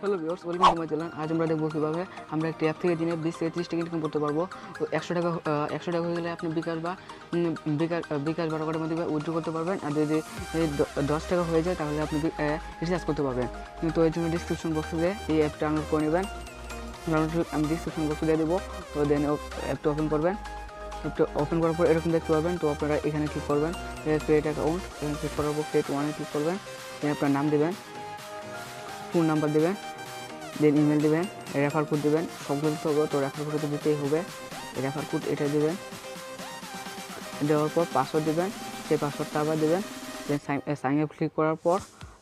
Hello viewers, welcome to my channel. আজ আমরা দেখবো কীভাবে আমরা একটি অ্যাপ থেকে দিনে 20 থেকে 30 টাকা ইনকাম করতে পারবো। তো 100 টাকা হয়ে গেলে আপনি বিকাশ বা রকেটের মাধ্যমে উইথড্র করতে পারবেন। আর যদি 10 টাকা হয়ে যায় তাহলে আপনি রিচার্জ করতে পারবেন। তো এর জন্য ডিসক্রিপশন বক্সে এই অ্যাপটা ডাউনলোড করে নেবেন। আমি ডিসক্রিপশন বক্সে দিয়ে দেবো। তো দেন অ্যাপটা ওপেন করবেন। অ্যাপটা ওপেন করার পর এরকম দেখতে পাবেন। তো আপনারা এখানে ক্লিক করবেন, ক্রিয়েট অ্যাকাউন্ট। এখানে ক্লিক করার পর ক্রিয়েট ওয়ানে ক্লিক করবেন। আপনার নাম দেবেন, ফোন নাম্বার দেবেন, দেন ইমেল দেবেন, রেফার কোড দেবেন। সবগুলো দিতে হবে। তো রেফার কোড তো দিতেই হবে। রেফার কোড এটা দেবেন, দেওয়ার পর পাসওয়ার্ড দেবেন, সেই পাসওয়ার্ডটা আবার দেবেন। দেন সাইন আপ ক্লিক করার পর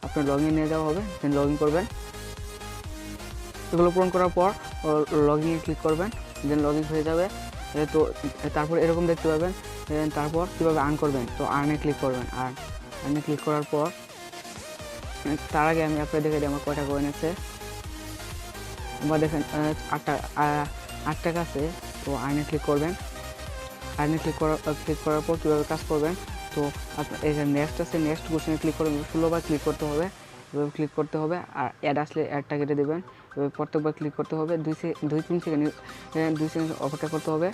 আপনার লগ ইন নিয়ে যাওয়া হবে। দেন লগ ইন করবেন। এগুলো পূরণ করার পর লগ ইনে ক্লিক করবেন। দেন লগ ইন হয়ে যাবে। তো তারপর এরকম দেখতে পাবেন। তারপর কীভাবে আর্ন করবেন, তো আর্নে ক্লিক করবেন। আর্নে ক্লিক করার পর তার আগে আমি আপনাদের দেখে দিই আমার কয়টা কয়েন আছে। বা দেখেন 8 টাকা আছে। তো আর্নে ক্লিক করবেন। আর্নে ক্লিক করার পর কীভাবে কাজ করবেন, তো আপনার এখানে নেক্সট আছে, নেক্সট কোশ্চেনে ক্লিক করবেন। 16বার ক্লিক করতে হবে, এভাবে ক্লিক করতে হবে। আর অ্যাড আসলে অ্যাডটা কেটে দেবেন। এভাবে প্রত্যেকবার ক্লিক করতে হবে। 2-3 সেকেন্ড অপেক্ষা করতে হবে।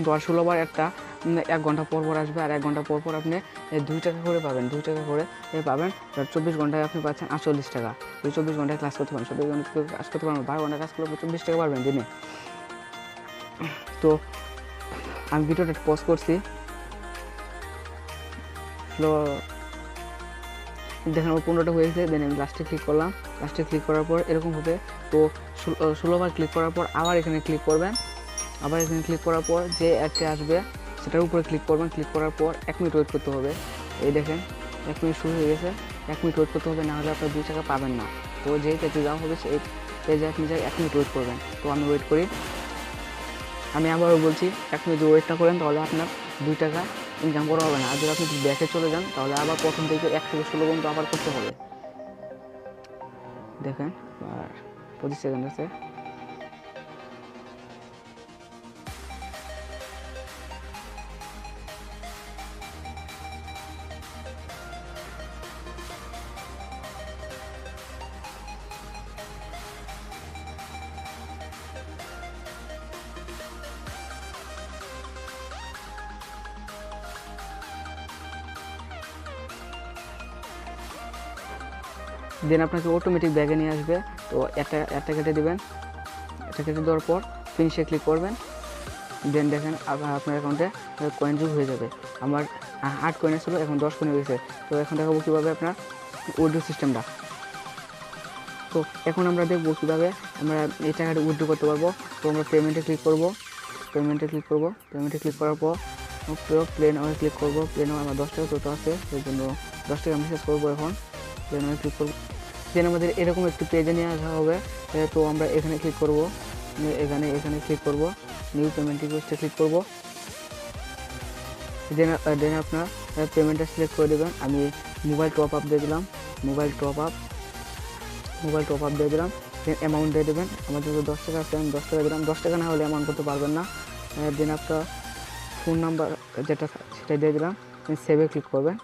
তো আর 16বার একটা 1 ঘন্টা পর আসবে। আর 1 ঘন্টা পর আপনি 2 টাকা করে পাবেন। 2 টাকা করে পাবেন। 24 ঘন্টায় আপনি পাচ্ছেন 48 টাকা। 24 ঘন্টায় ক্লাস করতে পারেন, 24 ঘন্টা কাজ করতে পারবেন। 12 ঘন্টা কাজ করলে 24 টাকা পারবেন দিনে। তো আমি ভিডিওটা পজ করছি। দেখেন আমার 15টা হয়েছে। দেন আমি লাস্টে ক্লিক করলাম। লাস্টে ক্লিক করার পর এরকম হবে। তো 16বার ক্লিক করার পর আবার এখানে ক্লিক করবেন। আবার এখানে ক্লিক করার পর যে অ্যাডটা আসবে সেটার উপরে ক্লিক করবেন। ক্লিক করার পর 1 মিনিট ওয়েট করতে হবে। এই দেখেন 1 মিনিট শুরু হয়ে গেছে। 1 মিনিট ওয়েট করতে হবে, না হলে আপনার 2 টাকা পাবেন না। তো যেই পেজে যাওয়া হবে সেই পেজে আপনি 1 মিনিট ওয়েট করবেন। তো আমি ওয়েট করি। আমি আবারও বলছি, 1 মিনিট ওয়েটটা করেন, তাহলে আপনার 2 টাকা ইনকাম করা হবে না। আর যদি আপনি ব্যাকে চলে যান তাহলে আবার প্রথম থেকে 1 থেকে 16 পর্যন্ত আবার করতে হবে। দেখেন আর 25 সেকেন্ড আছে। দেন আপনাকে অটোমেটিক ব্যাগে নিয়ে আসবে। তো একটা কেটে দেবেন। এটা কেটে দেওয়ার পর ফিনিশে ক্লিক করবেন। দেন দেখেন আপনার অ্যাকাউন্টে কয়েন যোগ হয়ে যাবে। আমার 8 কয়েন ছিল, এখন 10 কয়েন হয়েছে। তো এখন দেখাবো কীভাবে আপনার উইথড্র সিস্টেমটা। তো এখন আমরা দেখবো কীভাবে আমরা এই টাকাটা উইথড্র করতে পারবো। তো আমরা পেমেন্টে ক্লিক করবো। পেমেন্টে ক্লিক করার পর প্লেন আমি ক্লিক করবো। প্লেনে আমার 10 টাকা টোটো আছে, সেই জন্য 10 টাকা মেসেজ করবো। এখন প্লেন আমি ক্লিক করবো। দেন আমাদের এরকম একটি পেজে নিয়ে আসা হবে। তো আমরা এখানে ক্লিক করব, এখানে ক্লিক করব, নিউ পেমেন্ট রিকোয়েস্টে ক্লিক করব। দেন আপনার পেমেন্টটা সিলেক্ট করে দেবেন। আমি মোবাইল টপ আপ দিয়ে দিলাম। মোবাইল টপ আপ দিয়ে দিলাম। দেন অ্যামাউন্ট দিয়ে দেবেন। আমার যদি 10 টাকা আছে আমি 10 টাকা দিলাম। 10 টাকা না হলে অ্যামাউন্ট করতে পারবেন না। দেন আপনার ফোন নাম্বার যেটা সেটা দিয়ে দিলাম। দেন সেভে ক্লিক করবেন।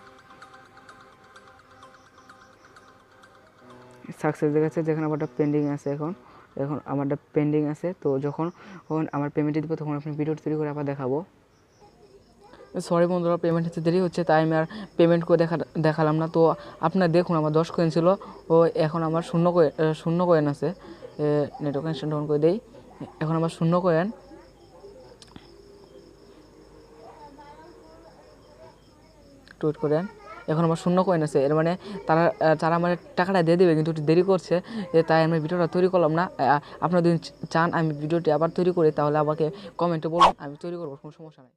সাকসেস দেখাচ্ছে, যেখানে আমারটা পেন্ডিং আছে। এখন আমারটা পেন্ডিং আছে। তো যখন আমার পেমেন্টটি দেবো তখন আপনি ভিডিও তৈরি করে আবার দেখাবো। সরি বন্ধুরা, পেমেন্ট হতে দেরি হচ্ছে, তাই আমি আর পেমেন্ট করে দেখালাম না। তো আপনারা দেখুন, আমার 10 কয়েন ছিল, ও এখন আমার 0 কয়েন আছে। নেটওয়ার্ক কানেকশন ডাউন করে দেই। এখন আমার 0 কয়েন। টুইট করেন। এখন আমার 0 কয়েন আছে। এর মানে তারা আমার টাকাটা দিয়ে দেবে, কিন্তু দেরি করছে। তাই আমি ভিডিওটা তৈরি করলাম না। আপনারা যদি চান আমি ভিডিওটি আবার তৈরি করি তাহলে আমাকে কমেন্টে বলুন, আমি তৈরি করবো, কোনো সমস্যা নেই।